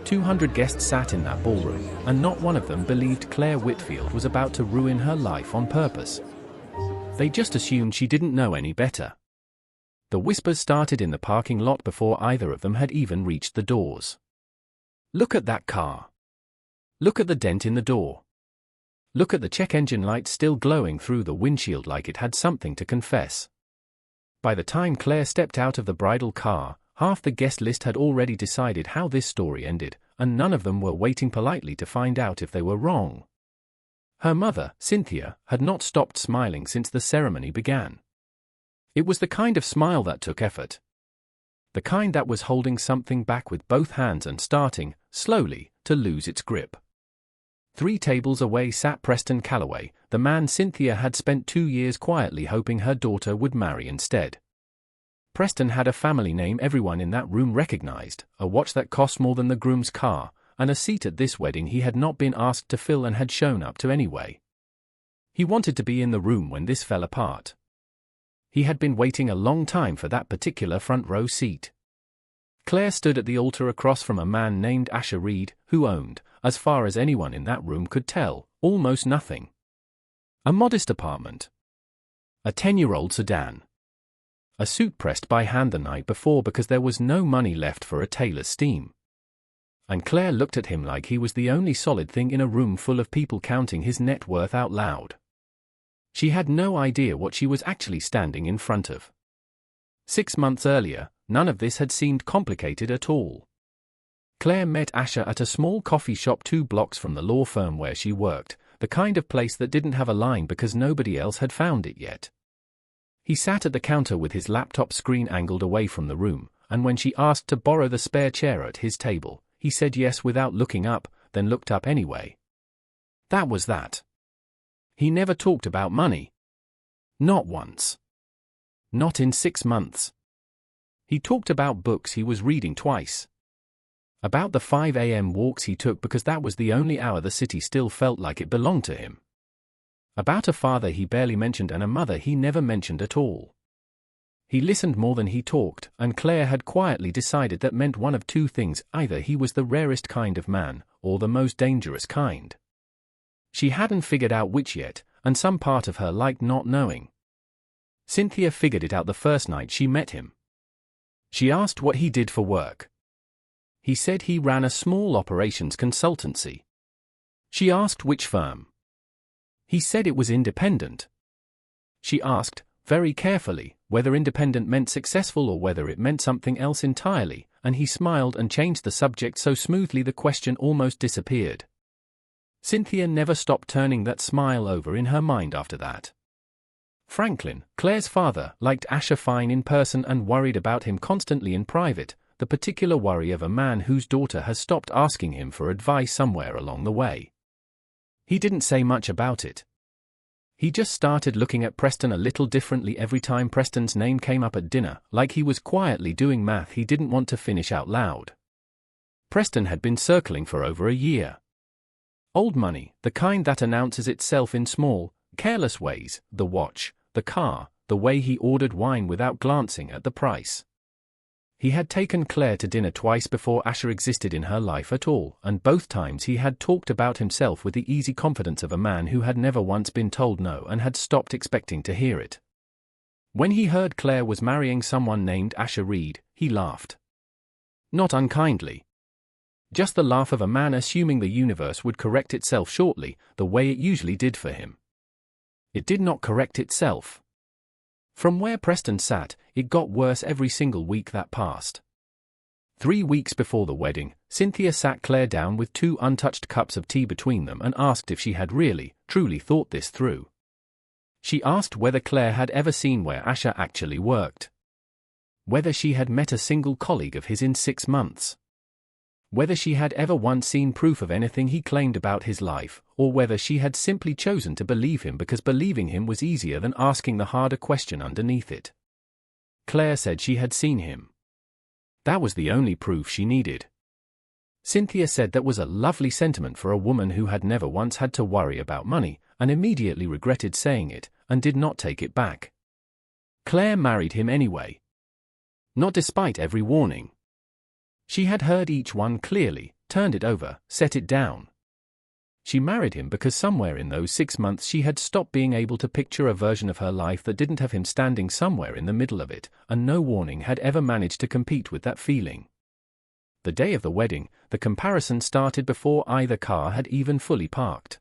200 guests sat in that ballroom, and not one of them believed Claire Whitfield was about to ruin her life on purpose. They just assumed she didn't know any better. The whispers started in the parking lot before either of them had even reached the doors. "Look at that car. Look at the dent in the door. Look at the check engine light still glowing through the windshield like it had something to confess." By the time Claire stepped out of the bridal car, half the guest list had already decided how this story ended, and none of them were waiting politely to find out if they were wrong. Her mother, Cynthia, had not stopped smiling since the ceremony began. It was the kind of smile that took effort. The kind that was holding something back with both hands and starting, slowly, to lose its grip. 3 tables away sat Preston Calloway, the man Cynthia had spent 2 years quietly hoping her daughter would marry instead. Preston had a family name everyone in that room recognized, a watch that cost more than the groom's car, and a seat at this wedding he had not been asked to fill and had shown up to anyway. He wanted to be in the room when this fell apart. He had been waiting a long time for that particular front row seat. Claire stood at the altar across from a man named Asher Reed, who owned, as far as anyone in that room could tell, almost nothing. A modest apartment. A 10-year-old sedan. A suit pressed by hand the night before because there was no money left for a tailor's steam. And Claire looked at him like he was the only solid thing in a room full of people counting his net worth out loud. She had no idea what she was actually standing in front of. 6 months earlier, none of this had seemed complicated at all. Claire met Asher at a small coffee shop 2 blocks from the law firm where she worked, the kind of place that didn't have a line because nobody else had found it yet. He sat at the counter with his laptop screen angled away from the room, and when she asked to borrow the spare chair at his table, he said yes without looking up, then looked up anyway. That was that. He never talked about money. Not once. Not in 6 months. He talked about books he was reading twice. About the 5 a.m. walks he took because that was the only hour the city still felt like it belonged to him. About a father he barely mentioned and a mother he never mentioned at all. He listened more than he talked, and Claire had quietly decided that meant one of 2 things: either he was the rarest kind of man, or the most dangerous kind. She hadn't figured out which yet, and some part of her liked not knowing. Cynthia figured it out the first night she met him. She asked what he did for work. He said he ran a small operations consultancy. She asked which firm. He said it was independent. She asked, very carefully, whether independent meant successful or whether it meant something else entirely, and he smiled and changed the subject so smoothly the question almost disappeared. Cynthia never stopped turning that smile over in her mind after that. Franklin, Claire's father, liked Asher fine in person and worried about him constantly in private, the particular worry of a man whose daughter has stopped asking him for advice somewhere along the way. He didn't say much about it. He just started looking at Preston a little differently every time Preston's name came up at dinner, like he was quietly doing math he didn't want to finish out loud. Preston had been circling for over a year. Old money, the kind that announces itself in small, careless ways: the watch, the car, the way he ordered wine without glancing at the price. He had taken Claire to dinner twice before Asher existed in her life at all, and both times he had talked about himself with the easy confidence of a man who had never once been told no and had stopped expecting to hear it. When he heard Claire was marrying someone named Asher Reed, he laughed. Not unkindly. Just the laugh of a man assuming the universe would correct itself shortly, the way it usually did for him. It did not correct itself. From where Preston sat, it got worse every single week that passed. 3 weeks before the wedding, Cynthia sat Claire down with 2 untouched cups of tea between them and asked if she had really, truly thought this through. She asked whether Claire had ever seen where Asher actually worked. Whether she had met a single colleague of his in 6 months. Whether she had ever once seen proof of anything he claimed about his life, or whether she had simply chosen to believe him because believing him was easier than asking the harder question underneath it. Claire said she had seen him. That was the only proof she needed. Cynthia said that was a lovely sentiment for a woman who had never once had to worry about money, and immediately regretted saying it, and did not take it back. Claire married him anyway. Not despite every warning. She had heard each one clearly, turned it over, set it down. She married him because somewhere in those 6 months she had stopped being able to picture a version of her life that didn't have him standing somewhere in the middle of it, and no warning had ever managed to compete with that feeling. The day of the wedding, the comparison started before either car had even fully parked.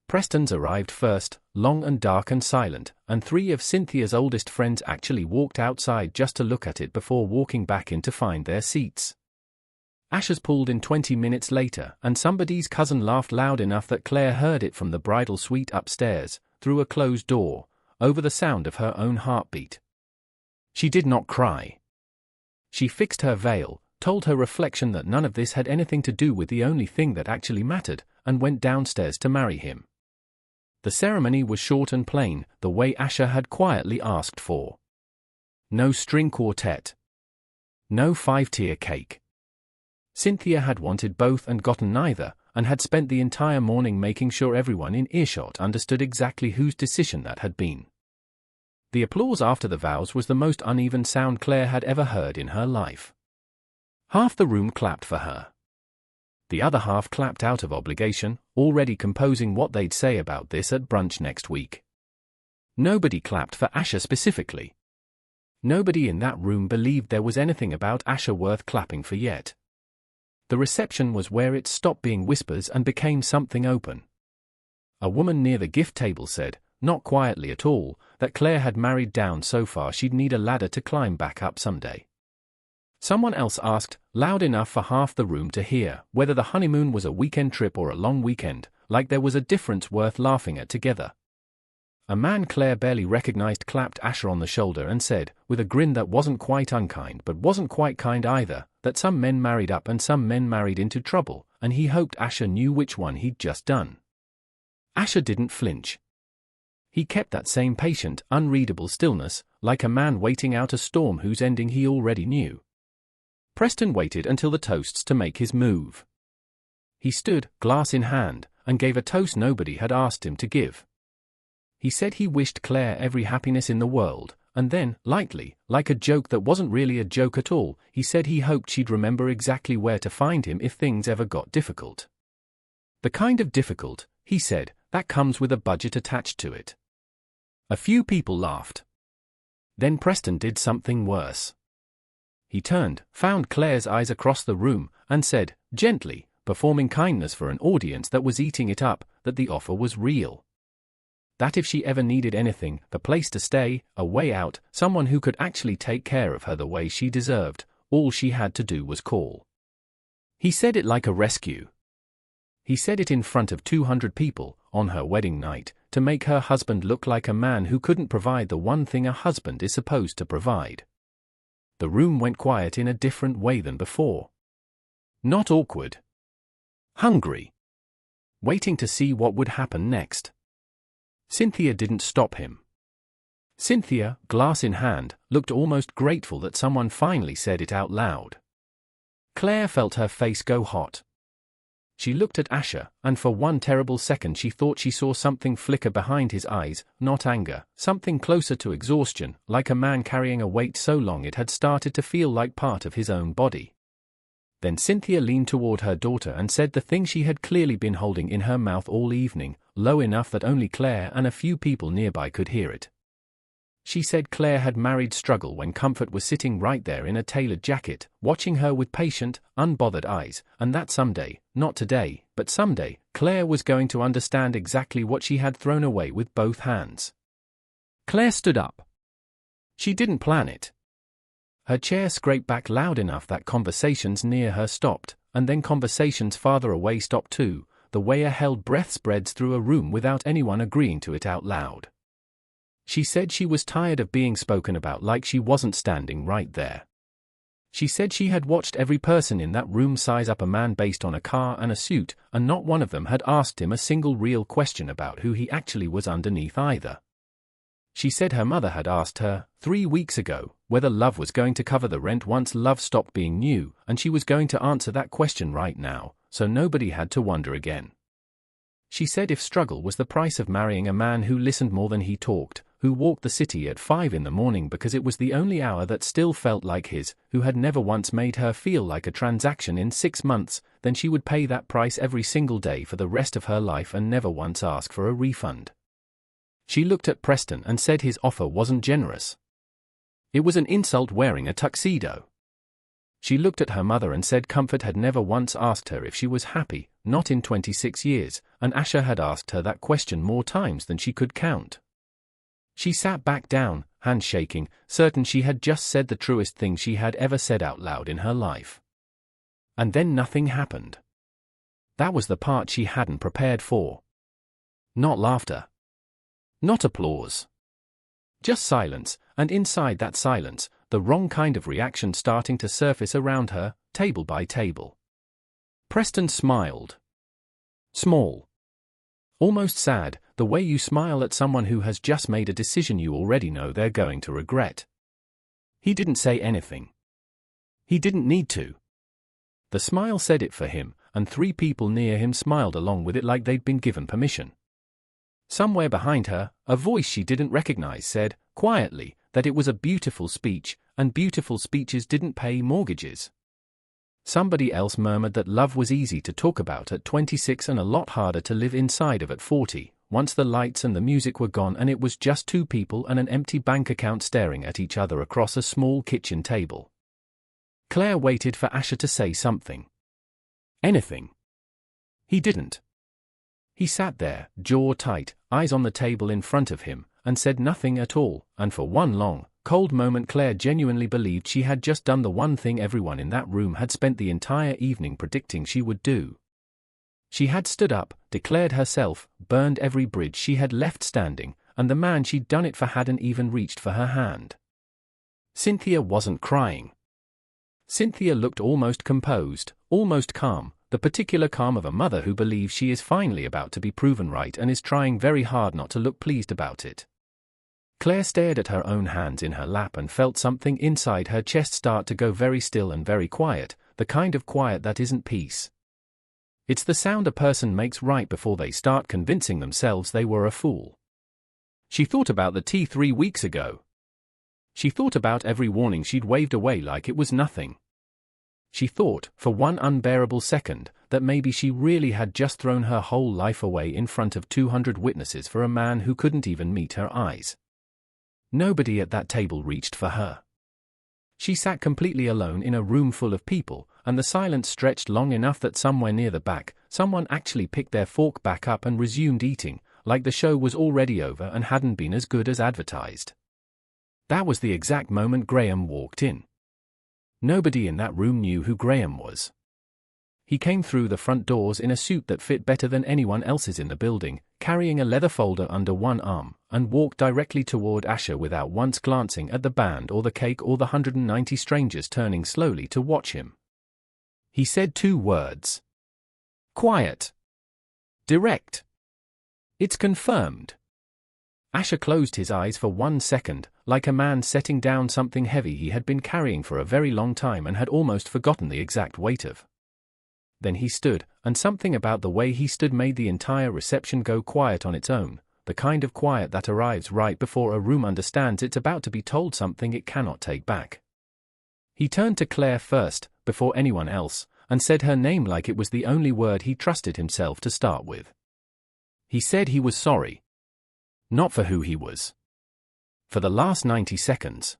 Preston's arrived first, long and dark and silent, and 3 of Cynthia's oldest friends actually walked outside just to look at it before walking back in to find their seats. Asher's pulled in 20 minutes later, and somebody's cousin laughed loud enough that Claire heard it from the bridal suite upstairs, through a closed door, over the sound of her own heartbeat. She did not cry. She fixed her veil, told her reflection that none of this had anything to do with the only thing that actually mattered, and went downstairs to marry him. The ceremony was short and plain, the way Asher had quietly asked for. No string quartet. No 5-tier cake. Cynthia had wanted both and gotten neither, and had spent the entire morning making sure everyone in earshot understood exactly whose decision that had been. The applause after the vows was the most uneven sound Claire had ever heard in her life. Half the room clapped for her. The other half clapped out of obligation, already composing what they'd say about this at brunch next week. Nobody clapped for Asher specifically. Nobody in that room believed there was anything about Asher worth clapping for yet. The reception was where it stopped being whispers and became something open. A woman near the gift table said, not quietly at all, that Claire had married down so far she'd need a ladder to climb back up someday. Someone else asked, loud enough for half the room to hear, whether the honeymoon was a weekend trip or a long weekend, like there was a difference worth laughing at together. A man Claire barely recognized clapped Asher on the shoulder and said, with a grin that wasn't quite unkind but wasn't quite kind either, that some men married up and some men married into trouble, and he hoped Asher knew which one he'd just done. Asher didn't flinch. He kept that same patient, unreadable stillness, like a man waiting out a storm whose ending he already knew. Preston waited until the toasts to make his move. He stood, glass in hand, and gave a toast nobody had asked him to give. He said he wished Claire every happiness in the world, and then, lightly, like a joke that wasn't really a joke at all, he said he hoped she'd remember exactly where to find him if things ever got difficult. The kind of difficult, he said, that comes with a budget attached to it. A few people laughed. Then Preston did something worse. He turned, found Claire's eyes across the room, and said, gently, performing kindness for an audience that was eating it up, that the offer was real. That if she ever needed anything, a place to stay, a way out, someone who could actually take care of her the way she deserved, all she had to do was call. He said it like a rescue. He said it in front of 200 people, on her wedding night, to make her husband look like a man who couldn't provide the one thing a husband is supposed to provide. The room went quiet in a different way than before. Not awkward. Hungry. Waiting to see what would happen next. Cynthia didn't stop him. Cynthia, glass in hand, looked almost grateful that someone finally said it out loud. Claire felt her face go hot. She looked at Asher, and for one terrible second she thought she saw something flicker behind his eyes, not anger, something closer to exhaustion, like a man carrying a weight so long it had started to feel like part of his own body. Then Cynthia leaned toward her daughter and said the thing she had clearly been holding in her mouth all evening, low enough that only Claire and a few people nearby could hear it. She said Claire had married struggle when comfort was sitting right there in a tailored jacket, watching her with patient, unbothered eyes, and that someday, not today, but someday, Claire was going to understand exactly what she had thrown away with both hands. Claire stood up. She didn't plan it. Her chair scraped back loud enough that conversations near her stopped, and then conversations farther away stopped too, the way a held breath spreads through a room without anyone agreeing to it out loud. She said she was tired of being spoken about like she wasn't standing right there. She said she had watched every person in that room size up a man based on a car and a suit, and not one of them had asked him a single real question about who he actually was underneath either. She said her mother had asked her, 3 weeks ago, whether love was going to cover the rent once love stopped being new, and she was going to answer that question right now, so nobody had to wonder again. She said if struggle was the price of marrying a man who listened more than he talked, who walked the city at 5 in the morning because it was the only hour that still felt like his, who had never once made her feel like a transaction in 6 months, then she would pay that price every single day for the rest of her life and never once ask for a refund. She looked at Preston and said his offer wasn't generous. It was an insult wearing a tuxedo. She looked at her mother and said Comfort had never once asked her if she was happy, not in 26 years, and Asher had asked her that question more times than she could count. She sat back down, hands shaking, certain she had just said the truest thing she had ever said out loud in her life. And then nothing happened. That was the part she hadn't prepared for. Not laughter. Not applause. Just silence, and inside that silence, the wrong kind of reaction starting to surface around her, table by table. Preston smiled. Small. Almost sad, the way you smile at someone who has just made a decision you already know they're going to regret. He didn't say anything. He didn't need to. The smile said it for him, and 3 people near him smiled along with it like they'd been given permission. Somewhere behind her, a voice she didn't recognize said, quietly, that it was a beautiful speech, and beautiful speeches didn't pay mortgages. Somebody else murmured that love was easy to talk about at 26 and a lot harder to live inside of at 40, once the lights and the music were gone and it was just 2 people and an empty bank account staring at each other across a small kitchen table. Claire waited for Asher to say something. Anything. He didn't. He sat there, jaw tight, eyes on the table in front of him, and said nothing at all, and for one long, cold moment Claire genuinely believed she had just done the one thing everyone in that room had spent the entire evening predicting she would do. She had stood up, declared herself, burned every bridge she had left standing, and the man she'd done it for hadn't even reached for her hand. Cynthia wasn't crying. Cynthia looked almost composed, almost calm, the particular calm of a mother who believes she is finally about to be proven right and is trying very hard not to look pleased about it. Claire stared at her own hands in her lap and felt something inside her chest start to go very still and very quiet, the kind of quiet that isn't peace. It's the sound a person makes right before they start convincing themselves they were a fool. She thought about the tea 3 weeks ago. She thought about every warning she'd waved away like it was nothing. She thought, for one unbearable second, that maybe she really had just thrown her whole life away in front of 200 witnesses for a man who couldn't even meet her eyes. Nobody at that table reached for her. She sat completely alone in a room full of people, and the silence stretched long enough that somewhere near the back, someone actually picked their fork back up and resumed eating, like the show was already over and hadn't been as good as advertised. That was the exact moment Graham walked in. Nobody in that room knew who Graham was. He came through the front doors in a suit that fit better than anyone else's in the building, carrying a leather folder under one arm, and walked directly toward Asher without once glancing at the band or the cake or the 190 strangers turning slowly to watch him. He said 2 words. Quiet. Direct. It's confirmed. Asher closed his eyes for 1 second, like a man setting down something heavy he had been carrying for a very long time and had almost forgotten the exact weight of. Then he stood, and something about the way he stood made the entire reception go quiet on its own, the kind of quiet that arrives right before a room understands it's about to be told something it cannot take back. He turned to Claire first, before anyone else, and said her name like it was the only word he trusted himself to start with. He said he was sorry. Not for who he was. For the last 90 seconds.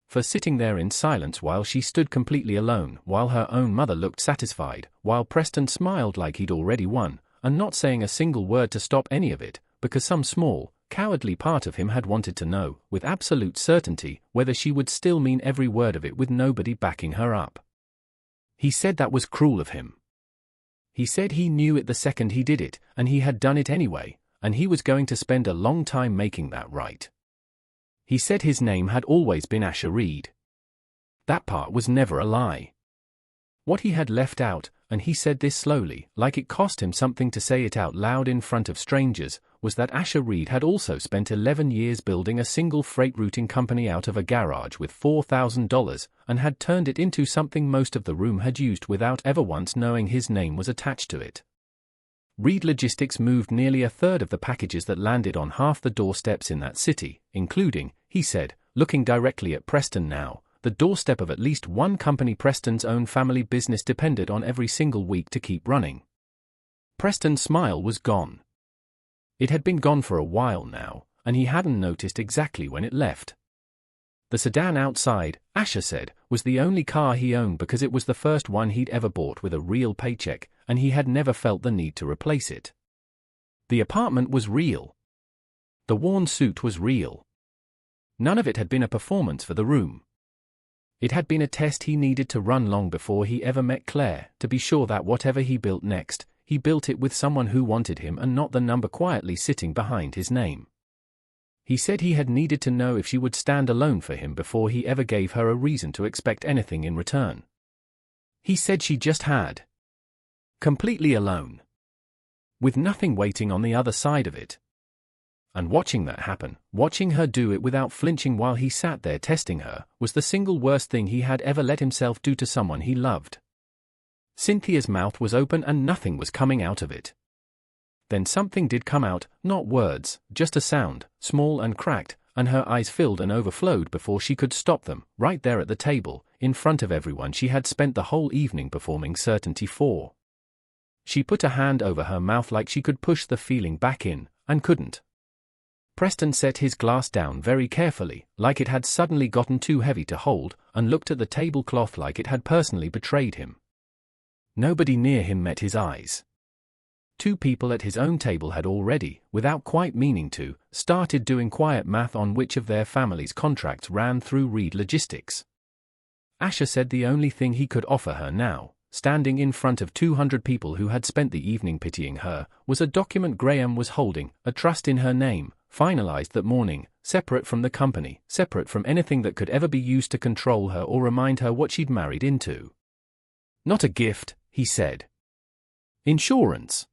For sitting there in silence while she stood completely alone, while her own mother looked satisfied, while Preston smiled like he'd already won, and not saying a single word to stop any of it, because some small, cowardly part of him had wanted to know, with absolute certainty, whether she would still mean every word of it with nobody backing her up. He said that was cruel of him. He said he knew it the second he did it, and he had done it anyway, and he was going to spend a long time making that right. He said his name had always been Asher Reed. That part was never a lie. What he had left out, and he said this slowly, like it cost him something to say it out loud in front of strangers, was that Asher Reed had also spent 11 years building a single freight routing company out of a garage with $4,000, and had turned it into something most of the room had used without ever once knowing his name was attached to it. Reed Logistics moved nearly a third of the packages that landed on half the doorsteps in that city, including, he said, looking directly at Preston now, the doorstep of at least one company Preston's own family business depended on every single week to keep running. Preston's smile was gone. It had been gone for a while now, and he hadn't noticed exactly when it left. The sedan outside, Asher said, was the only car he owned because it was the first one he'd ever bought with a real paycheck, and he had never felt the need to replace it. The apartment was real. The worn suit was real. None of it had been a performance for the room. It had been a test he needed to run long before he ever met Claire, to be sure that whatever he built next, he built it with someone who wanted him and not the number quietly sitting behind his name. He said he had needed to know if she would stand alone for him before he ever gave her a reason to expect anything in return. He said she just had. Completely alone. With nothing waiting on the other side of it. And watching that happen, watching her do it without flinching while he sat there testing her, was the single worst thing he had ever let himself do to someone he loved. Cynthia's mouth was open and nothing was coming out of it. Then something did come out, not words, just a sound, small and cracked, and her eyes filled and overflowed before she could stop them, right there at the table, in front of everyone she had spent the whole evening performing certainty for. She put a hand over her mouth like she could push the feeling back in, and couldn't. Preston set his glass down very carefully, like it had suddenly gotten too heavy to hold, and looked at the tablecloth like it had personally betrayed him. Nobody near him met his eyes. 2 people at his own table had already, without quite meaning to, started doing quiet math on which of their families' contracts ran through Reed Logistics. Asher said the only thing he could offer her now, standing in front of 200 people who had spent the evening pitying her, was a document Graham was holding, a trust in her name, finalized that morning, separate from the company, separate from anything that could ever be used to control her or remind her what she'd married into. Not a gift, he said. Insurance.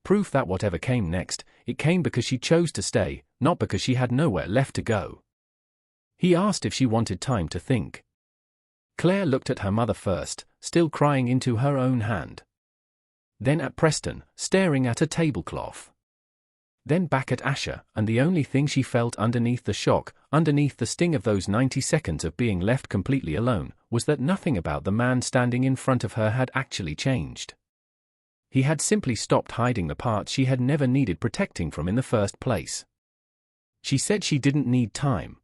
Proof that whatever came next, it came because she chose to stay, not because she had nowhere left to go. He asked if she wanted time to think. Claire looked at her mother first, still crying into her own hand. Then at Preston, staring at a tablecloth. Then back at Asher, and the only thing she felt underneath the shock, underneath the sting of those 90 seconds of being left completely alone, was that nothing about the man standing in front of her had actually changed. He had simply stopped hiding the parts she had never needed protecting from in the first place. She said she didn't need time.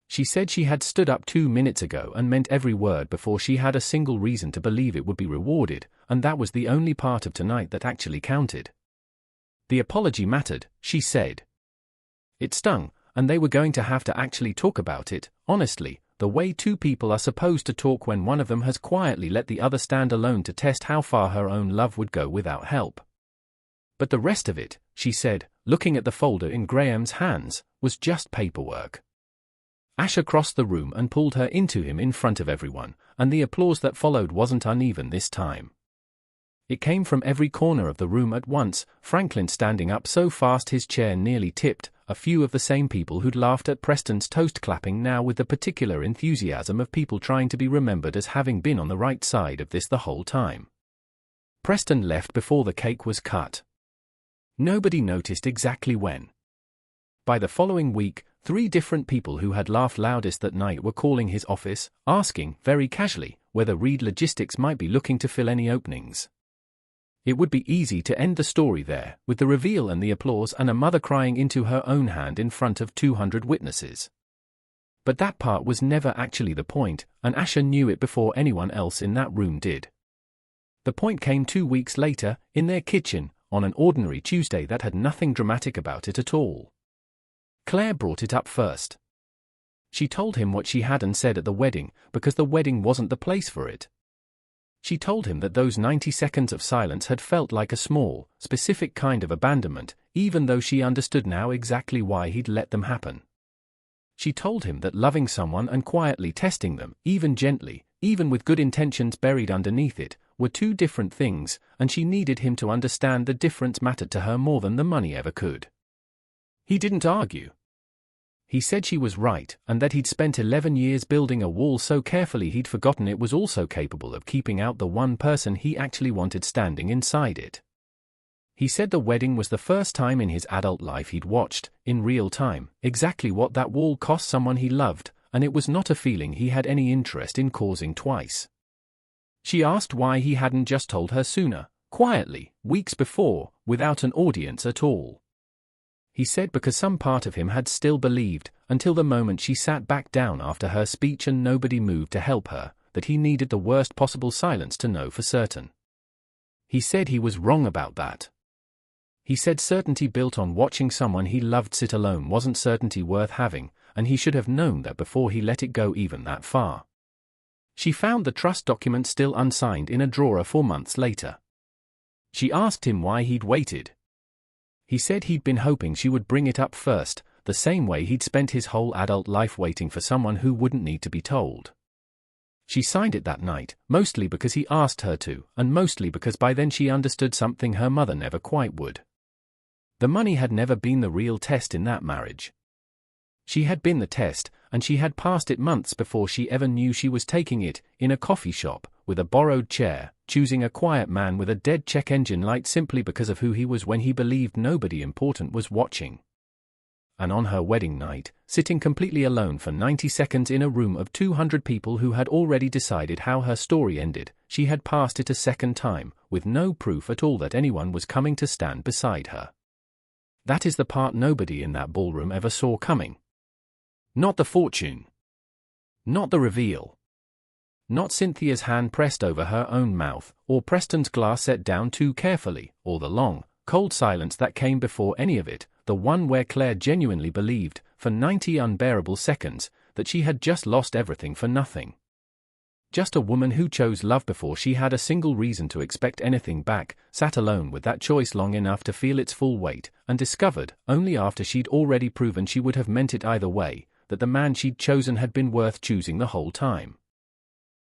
She said she had stood up 2 minutes ago and meant every word before she had a single reason to believe it would be rewarded, and that was the only part of tonight that actually counted. The apology mattered, she said. It stung, and they were going to have to actually talk about it, honestly, the way 2 people are supposed to talk when one of them has quietly let the other stand alone to test how far her own love would go without help. But the rest of it, she said, looking at the folder in Graham's hands, was just paperwork. Asher crossed the room and pulled her into him in front of everyone, and the applause that followed wasn't uneven this time. It came from every corner of the room at once, Franklin standing up so fast his chair nearly tipped, a few of the same people who'd laughed at Preston's toast clapping now with the particular enthusiasm of people trying to be remembered as having been on the right side of this the whole time. Preston left before the cake was cut. Nobody noticed exactly when. By the following week, 3 different people who had laughed loudest that night were calling his office, asking, very casually, whether Reed Logistics might be looking to fill any openings. It would be easy to end the story there, with the reveal and the applause and a mother crying into her own hand in front of 200 witnesses. But that part was never actually the point, and Asher knew it before anyone else in that room did. The point came 2 weeks later, in their kitchen, on an ordinary Tuesday that had nothing dramatic about it at all. Claire brought it up first. She told him what she hadn't said at the wedding, because the wedding wasn't the place for it. She told him that those 90 seconds of silence had felt like a small, specific kind of abandonment, even though she understood now exactly why he'd let them happen. She told him that loving someone and quietly testing them, even gently, even with good intentions buried underneath it, were 2 different things, and she needed him to understand the difference mattered to her more than the money ever could. He didn't argue. He said she was right, and that he'd spent 11 years building a wall so carefully he'd forgotten it was also capable of keeping out the one person he actually wanted standing inside it. He said the wedding was the first time in his adult life he'd watched, in real time, exactly what that wall cost someone he loved, and it was not a feeling he had any interest in causing twice. She asked why he hadn't just told her sooner, quietly, weeks before, without an audience at all. He said because some part of him had still believed, until the moment she sat back down after her speech and nobody moved to help her, that he needed the worst possible silence to know for certain. He said he was wrong about that. He said certainty built on watching someone he loved sit alone wasn't certainty worth having, and he should have known that before he let it go even that far. She found the trust document still unsigned in a drawer 4 months later. She asked him why he'd waited. He said he'd been hoping she would bring it up first, the same way he'd spent his whole adult life waiting for someone who wouldn't need to be told. She signed it that night, mostly because he asked her to, and mostly because by then she understood something her mother never quite would. The money had never been the real test in that marriage. She had been the test, and she had passed it months before she ever knew she was taking it, in a coffee shop, with a borrowed chair, choosing a quiet man with a dead check engine light simply because of who he was when he believed nobody important was watching. And on her wedding night, sitting completely alone for 90 seconds in a room of 200 people who had already decided how her story ended, she had passed it a second time, with no proof at all that anyone was coming to stand beside her. That is the part nobody in that ballroom ever saw coming. Not the fortune. Not the reveal. Not Cynthia's hand pressed over her own mouth, or Preston's glass set down too carefully, or the long, cold silence that came before any of it, the one where Claire genuinely believed, for 90 unbearable seconds, that she had just lost everything for nothing. Just a woman who chose love before she had a single reason to expect anything back, sat alone with that choice long enough to feel its full weight, and discovered, only after she'd already proven she would have meant it either way, that the man she'd chosen had been worth choosing the whole time.